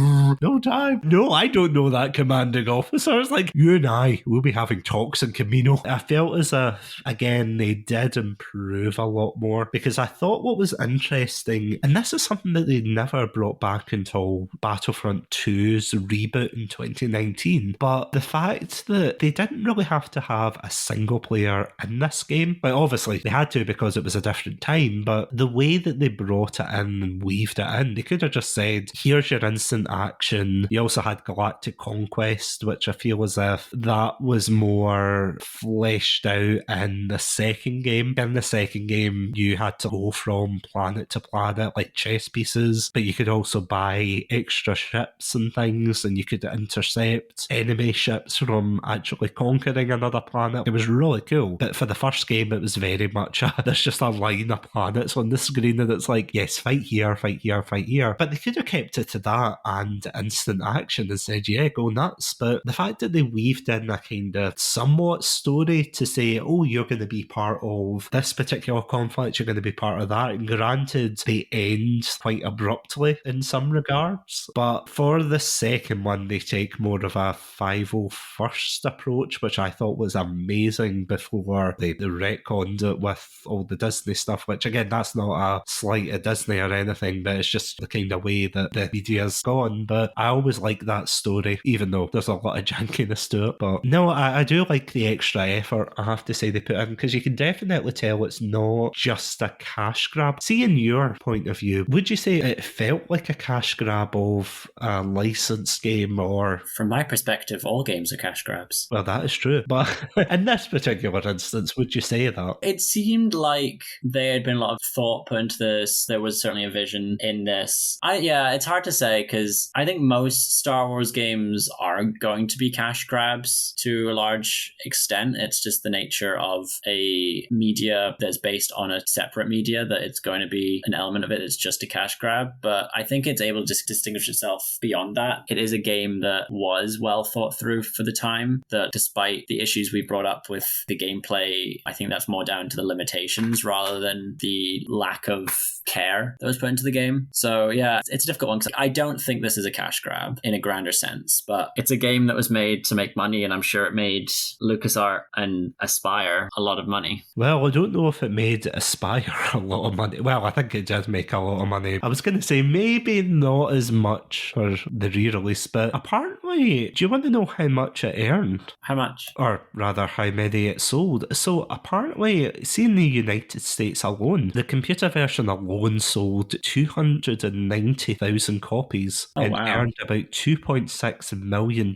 No time. No, I don't know that commanding officer. It's like, you and I will be having talks in Camino. I felt as if, again, they did improve a lot more, because I thought what was interesting, and this is something that they never brought back until Battlefront 2's reboot in 2019, but the fact that they didn't really have to have a single player in this game. Like, obviously they had to because it was a different time, but the way that they brought it in and weaved it in, they could have just said, here's your instant action. You also had Galactic Conquest, which I feel as if that was more fleshed out in the second game. In the second game, you had to go from planet to planet like chess pieces, but you could also buy extra ships and things, and you could intercept enemy ships from actually conquering another planet. It was really cool. But for the first game, it was very much there's just a line of planets on the screen and it's like, yes, fight here, fight here, fight here. But they could have kept it to that and instant action and said, yeah, go nuts. But the fact that they weaved in a kind of somewhat story to say, oh, you're going to be part of this particular conflict, you're going to be part of that. And granted, they end quite abruptly in some regards. But for the second one, they take more of a 501st approach, which I thought was amazing before they retconned it with all the Disney stuff, which again, that's not a slight at Disney or anything, but it's just the kind of way that the media's gone. But I always like that story, even though there's a lot of jankiness to it. But no, I do like the extra effort, I have to say, they put in, because you can definitely tell it's not just a cash grab. See, in your point of view, would you say it felt like a cash grab of a licensed game, or... From my perspective, all games are cash grabs. Well, that is true. But in this particular instance, would you say that? It seemed like there had been a lot of thought put into this. There was certainly a vision in this. It's hard to say, because I think most Star Wars games are going to be cash grabs to a large extent. It's just the nature of a media that's based on a separate media, that it's going to be an element of it that's just a cash grab. But I think it's able to distinguish itself beyond that. It is a game that was well thought through for the time, that despite the issues we brought up with the gameplay, I think that's more down to the limitations rather than the lack of care that was put into the game. So yeah, it's a difficult one, because I don't think this is a cash grab in a grander sense, but it's a game that was made to make money, and I'm sure it made LucasArts and Aspire a lot of money. Well, I don't know if it made Aspire a lot of money. Well, I think it did make a lot of money. I was going to say maybe not as much for the re-release, but apparently, do you want to know how much it earned? How much? Or rather, how many it sold. So apparently, see, in the United States alone, the computer version alone sold 290,000 copies and earned about $2.6 million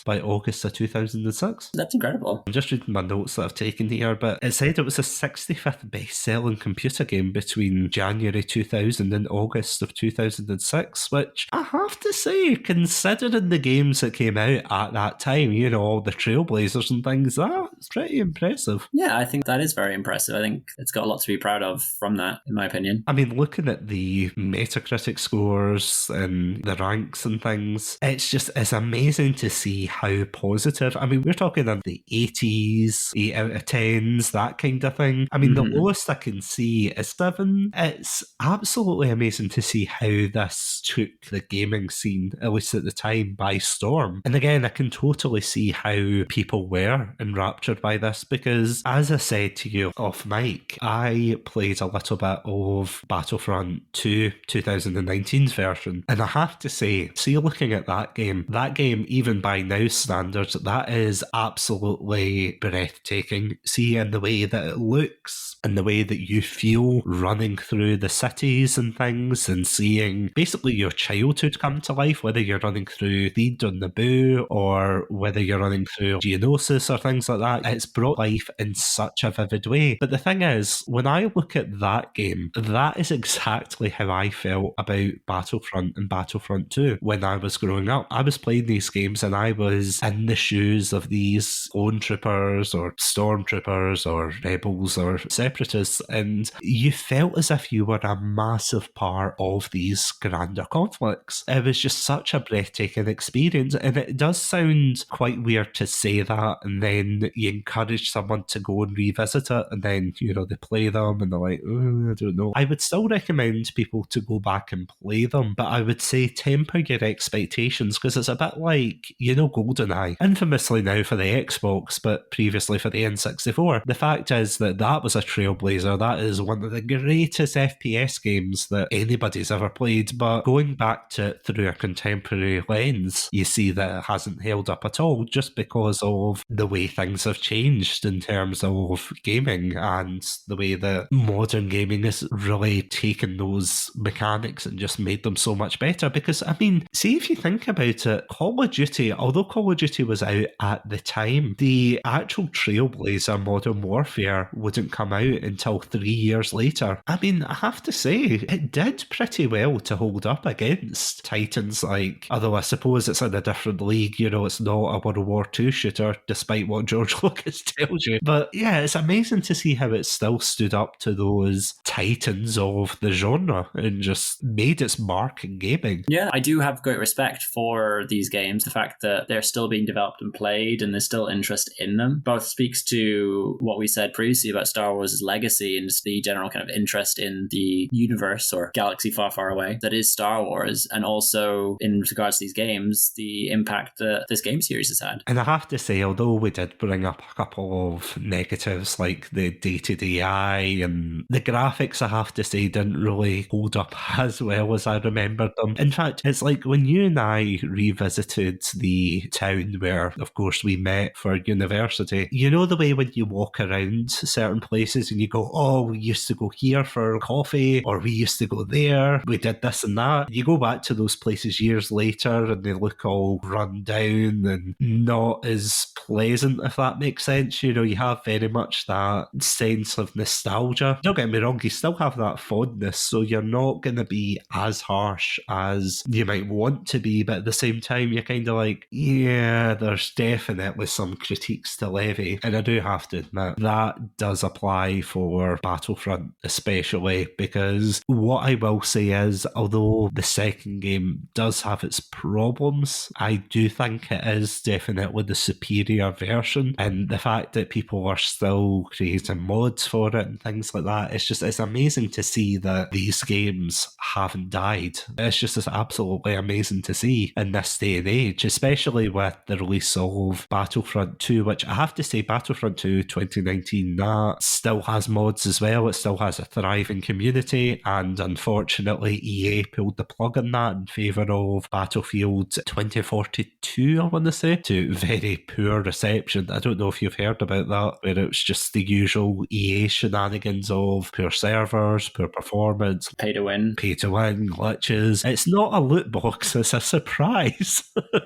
by August of 2006. That's incredible. I'm just reading my notes that I've taken here, but it said it was the 65th best-selling computer game between January 2000 and August of 2006, which I have to say, considering the games that came out at that time, you know, all the Trailblazers and things, that's pretty impressive. Yeah, I think that is very impressive. I think it's got a lot to be proud of from that, in my opinion. I mean, looking at the Metacritic scores and the ranks and things, it's amazing to see how positive. I mean, we're talking in the 80s, 8 out of 10s, that kind of thing. I mean, the lowest I can see is 7. It's absolutely amazing to see how this took the gaming scene, at least at the time, by storm. And again, I can totally see how people were enraptured by this, because as I said to you off mic, I played a little bit of Battlefront 2 2019's version, and I have to say, see, looking at that game, even by now standards, that is absolutely breathtaking. See, in the way that it looks and the way that you feel running through the cities and things, and seeing basically your childhood come to life, whether you're running through Theed on Naboo or whether you're running through Geonosis or things like that. It's brought life in such a vivid way. But the thing is, when I look at that game, that is exactly how I felt about Battlefront and Battlefront 2 when I was growing up. I was playing these games and I was in the shoes of these clone troopers or stormtroopers or rebels or separatists, and you felt as if you were a massive part of these grander conflicts. It was just such a breathtaking experience, and it does sound quite weird to say that, and then you encourage someone to go and revisit it, and then, you know, they play them and they're like, I don't know. I would still recommend people to go back and play them, but I would say temper your expectations, because it's a bit like, you know, GoldenEye, infamously now for the Xbox, but previously for the N64. The fact is that was a trailblazer. That is one of the greatest FPS games that anybody's ever played, but going back to it through a contemporary lens, you see that it hasn't held up at all, just because of the way things have changed in terms of gaming and the way that modern gaming has really taken those mechanics and just made them so much better. Because, I mean, see, if you think about it, Call of Duty, although Call of Duty was out at the time, the actual Trailblazer Modern Warfare wouldn't come out until 3 years later. I mean, I have to say, it did pretty well to hold up against titans like, although I suppose it's in a different league, you know, it's not a World War II shooter, despite what George Lucas tells you. But yeah, it's amazing to see how it still stood up to those titans of the genre and just made its mark in gaming. Yeah, I do have great respect for these games. The fact that they're still being developed and played and there's still interest in them both speaks to what we said previously about Star Wars' legacy and just the general kind of interest in the universe or galaxy far, far away that is Star Wars, and also in regards to these games, the impact that this game series has had. And I have to say, although we did bring up a couple of negatives like the dated AI, and the graphics, I have to say, didn't really hold up as well as I remembered them. In fact, it's like when you and I revisited the town where, of course, we met for university, you know the way when you walk around certain places and you go, oh, we used to go here for coffee, or we used to go there, we did this and that. You go back to those places years later and they look all run down and not as pleasant, if that makes sense. You know, you have very much that sense of nostalgia. Don't get me wrong, you still have that fondness, so you're not going to be as harsh as you might want to be, but at the same time, you're kind of like, yeah, there's definitely some critiques to levy. And I do have to admit, that does apply for Battlefront especially, because what I will say is, although the second game does have its problems, I do think it is definitely the superior version, and the fact that people are still creating mods for it and things like that, it's amazing to see that these games haven't died. It's absolutely amazing to see in this day and age, especially with the release of Battlefront 2, which I have to say, Battlefront 2 2019, that still has mods as well. It still has a thriving community, and unfortunately EA pulled the plug on that in favour of Battlefield 2042, I want to say, to very poor reception. I don't know if you've heard about that, where it was just the usual EA shenanigans of poor servers, poor performance, Pay to win, glitches. It's not a loot box, it's a surprise.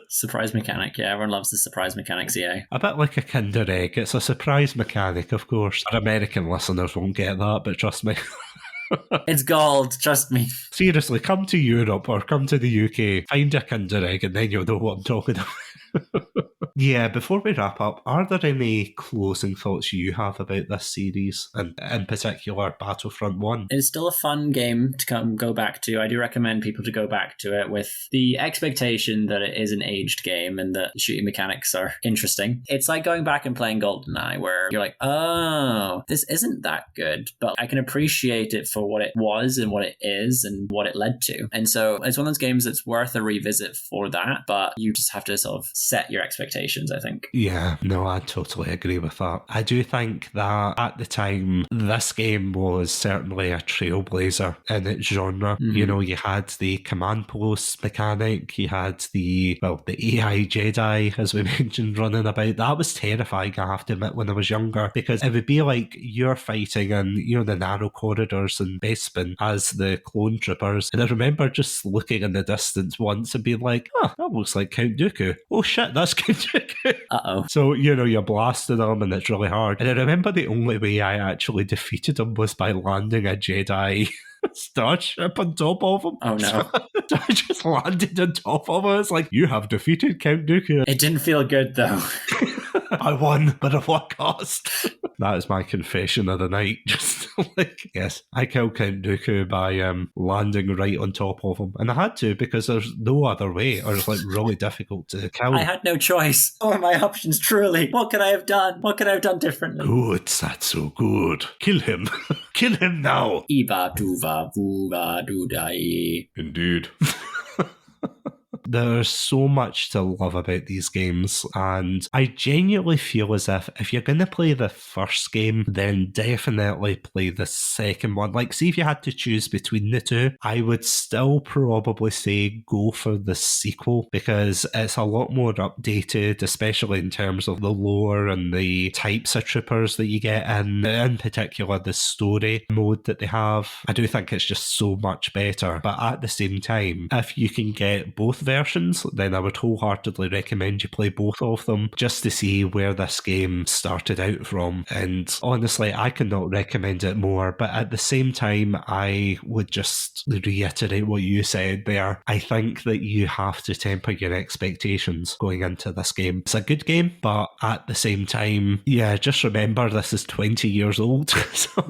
surprise mechanic. Yeah, everyone loves the surprise mechanics. EA, a bit like a Kinder Egg. It's a surprise mechanic, of course. Our American listeners won't get that, but trust me. It's gold, trust me. Seriously, come to Europe or come to the UK, find a Kinder Egg, and then you'll know what I'm talking about. Yeah, before we wrap up, are there any closing thoughts you have about this series, and in particular Battlefront 1? It's still a fun game to go back to. I do recommend people to go back to it with the expectation that it is an aged game and that the shooting mechanics are interesting. It's like going back and playing GoldenEye, where you're like, oh, this isn't that good, but I can appreciate it for what it was and what it is and what it led to. And so it's one of those games that's worth a revisit for that, but you just have to sort of set your expectations, I think. Yeah, no, I totally agree with that. I do think that at the time, this game was certainly a trailblazer in its genre. Mm-hmm. You know, you had the command post mechanic, you had the AI Jedi, as we mentioned, running about. That was terrifying, I have to admit, when I was younger, because it would be like you're fighting in, you know, the narrow corridors in Bespin as the clone troopers. And I remember just looking in the distance once and being like, oh, that looks like Count Dooku. Oh shit, that's Count Dooku. Uh-oh. So, you know, you're blasting them and it's really hard. And I remember the only way I actually defeated him was by landing a Jedi starship on top of him. Oh no. So I just landed on top of him. It's like, you have defeated Count Dooku. It didn't feel good though. I won, but at what cost? That is my confession of the night. Just like, yes, I killed Count Dooku by landing right on top of him. And I had to, because there's no other way, or it's like really difficult to kill. I had no choice. What are my options, truly? What could I have done? What could I have done differently? Good, that's so good. Kill him. Kill him now. Iba duva vuga dudai. Indeed. There's so much to love about these games, and I genuinely feel as if you're going to play the first game, then definitely play the second one. Like, see, if you had to choose between the two, I would still probably say go for the sequel, because it's a lot more updated, especially in terms of the lore and the types of troopers that you get in particular the story mode that they have. I do think it's just so much better, but at the same time, if you can get both versions, then I would wholeheartedly recommend you play both of them just to see where this game started out from. And honestly, I cannot recommend it more, but at the same time, I would just reiterate what you said there. I think that you have to temper your expectations going into this game. It's a good game, but at the same time, yeah, just remember this is 20 years old. So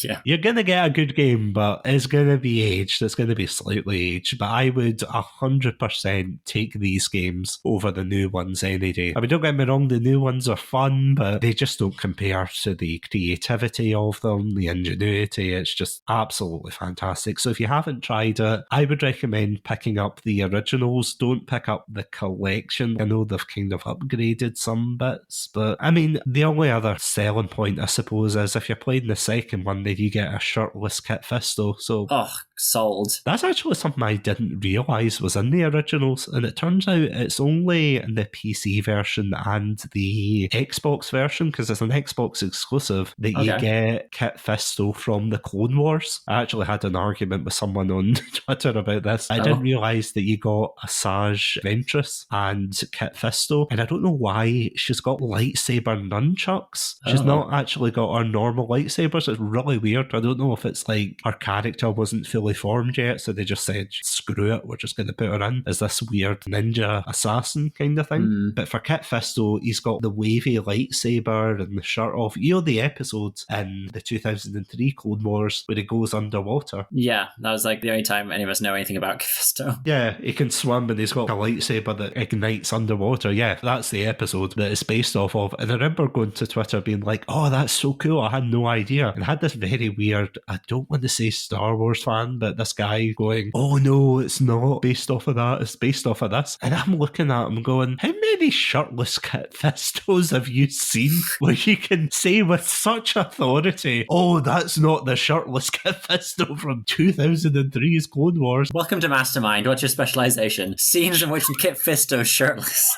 yeah. You're going to get a good game, but it's going to be aged. It's going to be slightly aged, but I would 100% 100% take these games over the new ones any day. I mean, don't get me wrong, the new ones are fun, but they just don't compare to the creativity of them, the ingenuity. It's just absolutely fantastic. So if you haven't tried it, I would recommend picking up the originals. Don't pick up the collection. I know they've kind of upgraded some bits, but I mean, the only other selling point, I suppose, is if you're playing the second one, then you get a shirtless Kit Fisto. So sold. that's actually something I didn't realise was in the originals, and it turns out it's only in the PC version and the Xbox version, because it's an Xbox exclusive, that you get Kit Fisto from the Clone Wars. I actually had an argument with someone on Twitter about this. I didn't realise that you got Asajj Ventress and Kit Fisto, and I don't know why she's got lightsaber nunchucks. She's not actually got her normal lightsabers. It's really weird. I don't know if it's like her character wasn't fully formed yet, so they just said, screw it, we're just going to put her in as this weird ninja assassin kind of thing. But for Kit Fisto, he's got the wavy lightsaber and the shirt off. You know the episodes in the 2003 Clone Wars where he goes underwater? Yeah, that was like the only time any of us know anything about Kit Fisto. Yeah, he can swim and he's got a lightsaber that ignites underwater. Yeah, that's the episode that it's based off of. And I remember going to Twitter being like, oh, that's so cool, I had no idea. And I had this very weird, I don't want to say Star Wars fan, but this guy going, oh no, it's not based off of that, it's based off of this. And I'm looking at him going, how many shirtless Kit Fistos have you seen where you can say with such authority, oh, that's not the shirtless Kit Fisto from 2003's Clone Wars? Welcome to Mastermind. What's your specialization? Scenes in which Kit Fisto's shirtless.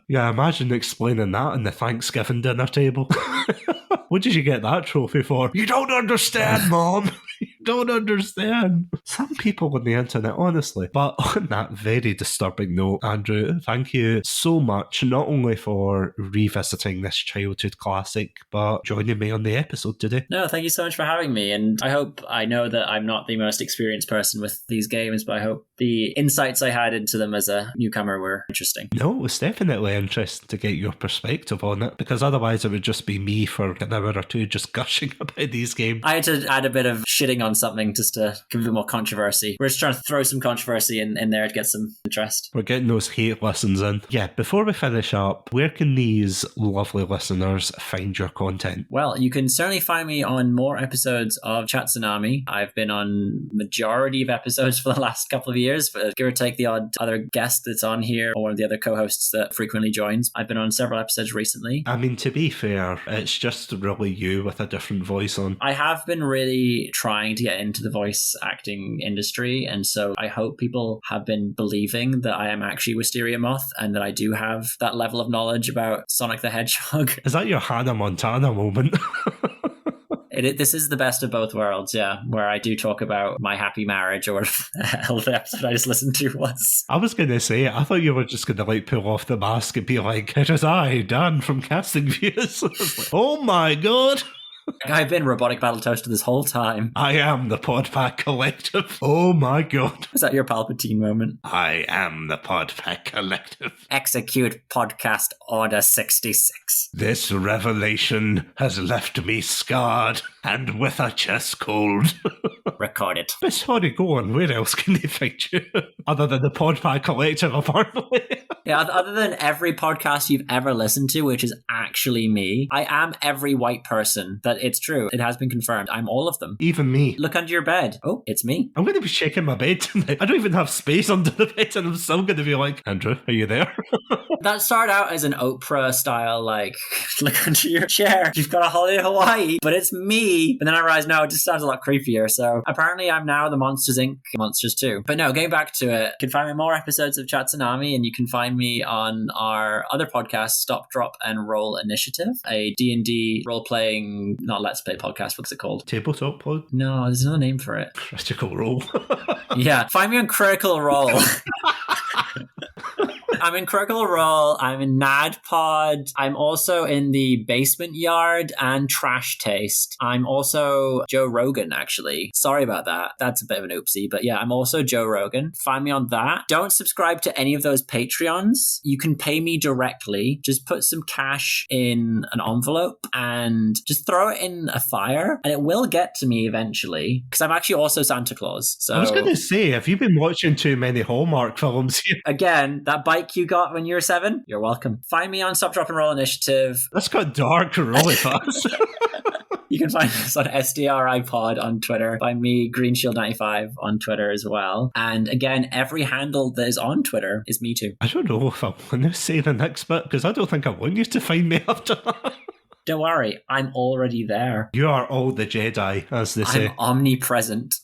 Yeah, imagine explaining that in the Thanksgiving dinner table. What did you get that trophy for? You don't understand, Mom. You don't understand. Some people on the internet, honestly. But on that very disturbing note, Andrew, thank you so much, not only for revisiting this childhood classic, but joining me on the episode today. No, thank you so much for having me. And I know that I'm not the most experienced person with these games, but I hope the insights I had into them as a newcomer were interesting. No, it was definitely interesting to get your perspective on it, because otherwise it would just be me for an hour or two just gushing about these games. I had to add a bit of shitting on something just to give a bit more controversy. We're just trying to throw some controversy in there to get some interest. We're getting those hate listens in. Yeah, before we finish up, where can these lovely listeners find your content? Well, you can certainly find me on more episodes of Chatsunami. I've been on majority of episodes for the last couple of years, but give or take the odd other guest that's on here or one of the other co-hosts that frequently joins. I've been on several episodes recently. I mean, to be fair, it's just really you with a different voice on. I have been really trying to get into the voice acting industry, and so I hope people have been believing that I am actually Wisteria Moth and that I do have that level of knowledge about Sonic the Hedgehog. Is that your Hannah Montana moment? This is the best of both worlds, yeah, where I do talk about my happy marriage, or whatever the hell the episode I just listened to was. I was going to say, I thought you were just going to like pull off the mask and be like, it is I, Dan from Casting Views. I was like, oh my god. I've been Robotic Battle Toaster this whole time. I am the Podpack Collective. Oh my god. Was that your Palpatine moment? I am the Podpack Collective. Execute Podcast Order 66. This revelation has left me scarred and with a chest cold. Record it. But sorry, go on. Where else can they find you? Other than the Podpack Collective, apparently. Yeah, other than every podcast you've ever listened to, which is actually me, I am every white person. That it's true. It has been confirmed. I'm all of them. Even me. Look under your bed. Oh, it's me. I'm going to be shaking my bed tonight. I don't even have space under the bed, and I'm still going to be like, Andrew, are you there? That started out as an Oprah style, like, look under your chair. You've got a holiday in Hawaii, but it's me. But then I realized, no, it just sounds a lot creepier. So apparently I'm now the Monsters Inc. Monsters too. But no, getting back to it, you can find me more episodes of Chatsunami, and you can find me on our other podcast, Stop, Drop, and Roll Initiative, a D&D role-playing, not Let's Play podcast. What's it called? Tabletop Pod? No, there's another name for it. Critical Role. Yeah, find me on Critical Role. I'm in Critical Role. I'm in NADPod. I'm also in the Basement Yard and Trash Taste. I'm also Joe Rogan, actually. Sorry about that. That's a bit of an oopsie. But yeah, I'm also Joe Rogan. Find me on that. Don't subscribe to any of those Patreons. You can pay me directly. Just put some cash in an envelope and just throw it in a fire and it will get to me eventually because I'm actually also Santa Claus. So I was going to say, have you been watching too many Hallmark films here? again, that bike you got when you were 7, you're welcome. Find me on Stop, Drop and Roll Initiative. That's got dark really fast. You can find us on SDRI Pod on Twitter. Find me, GreenShield95 on Twitter as well. And again, every handle that is on Twitter is me too. I don't know if I want to say the next bit because I don't think I want you to find me after that. Don't worry, I'm already there. You are all the Jedi, as they say. I'm omnipresent.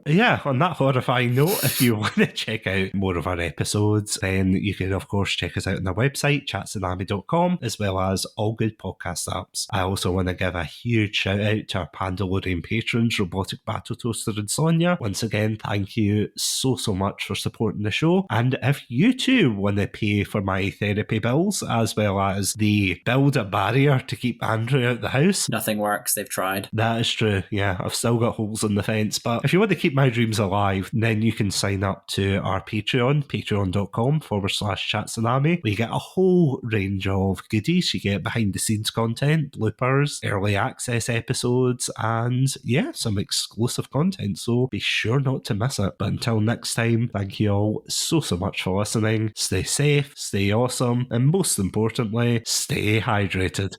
Yeah, on that horrifying note, if you want to check out more of our episodes, then you can, of course, check us out on our website, chatsunami.com, as well as all good podcast apps. I also want to give a huge shout out to our Pandalorian patrons, Robotic Battle Toaster and Sonia. Once again, thank you so much for supporting the show. And if you too want to pay for my therapy bills, as well as the build a barrier to keep Andrew out the house. Nothing works, they've tried. That is true, yeah. I've still got holes in the fence, but if you want to keep my dreams alive, then you can sign up to our Patreon, patreon.com/Chatsunami. We get a whole range of goodies. You get behind the scenes content, bloopers, early access episodes, and yeah, some exclusive content. So be sure not to miss it. But until next time, thank you all so much for listening. Stay safe, stay awesome, and most importantly, stay hydrated.